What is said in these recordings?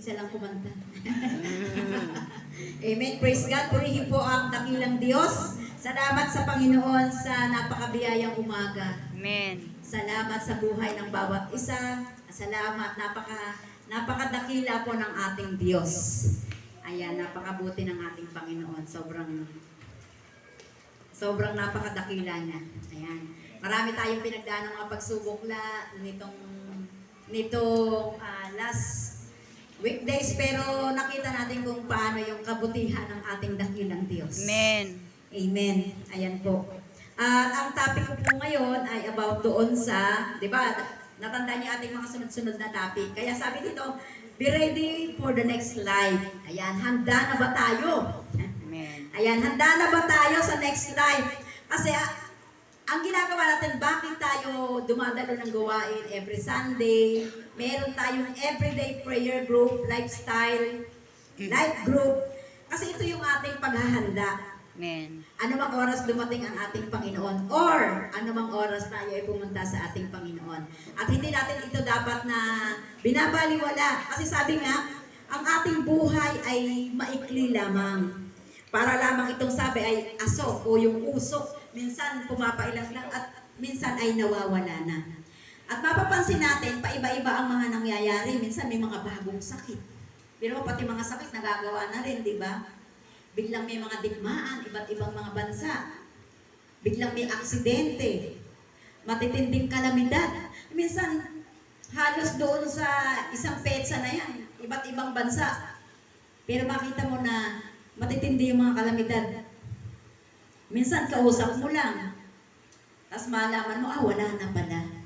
Isa lang kumanta. Amen. Praise God. Purihin po ang dakilang Diyos. Salamat sa Panginoon sa napakabiyayang umaga. Amen. Salamat sa buhay ng bawat isa. Salamat. Napakadakila po ng ating Diyos. Ayan, napakabuti ng ating Panginoon. Sobrang napakadakila niya. Ayan. Marami tayong pinagdaan ng mga pagsubok nitong last weekdays, pero nakita natin kung paano yung kabutihan ng ating dakilang Diyos. Amen. Amen. Ayan po. Ang topic ko po ngayon ay about doon sa, di ba, natandaan niyo ating mga sunod-sunod na topic. Kaya sabi dito, be ready for the next life. Ayan, handa na ba tayo? Amen. Ayan, handa na ba tayo sa next life? Kasi ang ginagawa natin, bakit tayo dumadalo ng gawain every Sunday? Meron tayong everyday prayer group, lifestyle, life group. Kasi ito yung ating paghahanda. Amen. Anumang oras dumating ang ating Panginoon or anumang oras tayo ay pumunta sa ating Panginoon. At hindi natin ito dapat na binabaliwala. Kasi sabi nga, ang ating buhay ay maikli lamang. Para lamang itong sabi ay aso o yung usok. Minsan pumapailang lang at minsan ay nawawala na. At mapapansin natin, paiba-iba ang mga nangyayari. Minsan may mga bagong sakit. Pero pati mga sakit nagagawa na rin, di ba? Biglang may mga digmaan, iba't ibang mga bansa. Biglang may aksidente. Matitinding kalamidad. Minsan, halos doon sa isang petsa na yan, iba't ibang bansa. Pero makita mo na matitindi yung mga kalamidad. Minsan, kausap mo lang. Tapos malaman mo, wala na pala.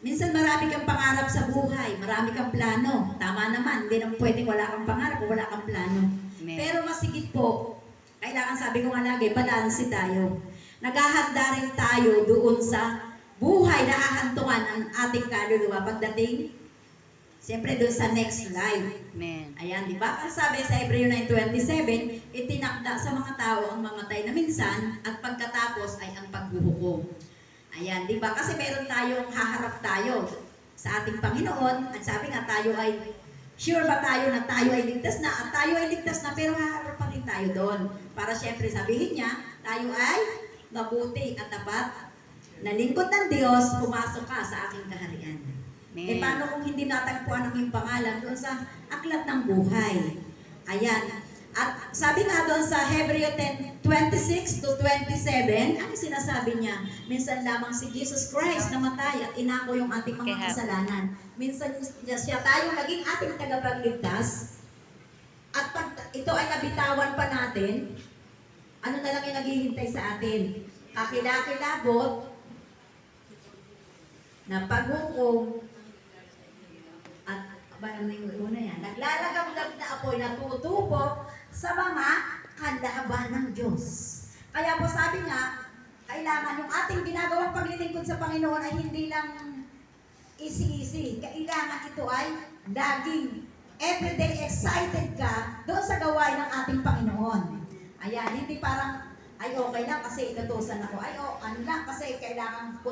Minsan marami kang pangarap sa buhay, marami kang plano. Tama naman, hindi naman pwedeng wala kang pangarap o wala kang plano. Amen. Pero masigit po, kailangan sabi ko nga lagi, balanse tayo. Naghahanda rin tayo doon sa buhay na hahantungan ang ating kaluluwa pagdating, siyempre doon sa next life. Amen. Ayan, di ba? Ang sabi sa Hebreo 9:27, itinakda sa mga tao ang mamatay na minsan at pagkatapos ay ang paghuhukom. Ayan, di ba? Kasi meron tayong haharap tayo sa ating Panginoon at sabi nga tayo ay sure ba tayo na tayo ay ligtas na? At tayo ay ligtas na pero haharap pa rin tayo doon. Para syempre sabihin niya, tayo ay mabuti at tapat na lingkod ng Diyos, pumasok ka sa aking kaharian. Amen. Paano kung hindi natagpuan ang iyong pangalan doon sa aklat ng buhay? Ayan. At sabi nga doon sa Hebreo 10:26-27, ano sinasabi niya? Minsan lamang si Jesus Christ namatay at inako yung ating mga kasalanan. Minsan siya tayo naging ating tagapagligtas. At pag ito ay nabitawan pa natin, ano na lang yung naghihintay sa atin? Kakilakilabot na paghukom at ano yung una yan? Naglalagam-gam na apoy na tutupok sa mga kalaban ng Diyos. Kaya po sabi nga, kailangan yung ating ginagawang paglilingkod sa Panginoon ay hindi lang easy-easy. Kailangan ito ay laging everyday excited ka doon sa gawain ng ating Panginoon. Ayan, hindi parang, ay okay lang kasi inutusan ako. Ay ano lang kasi kailangan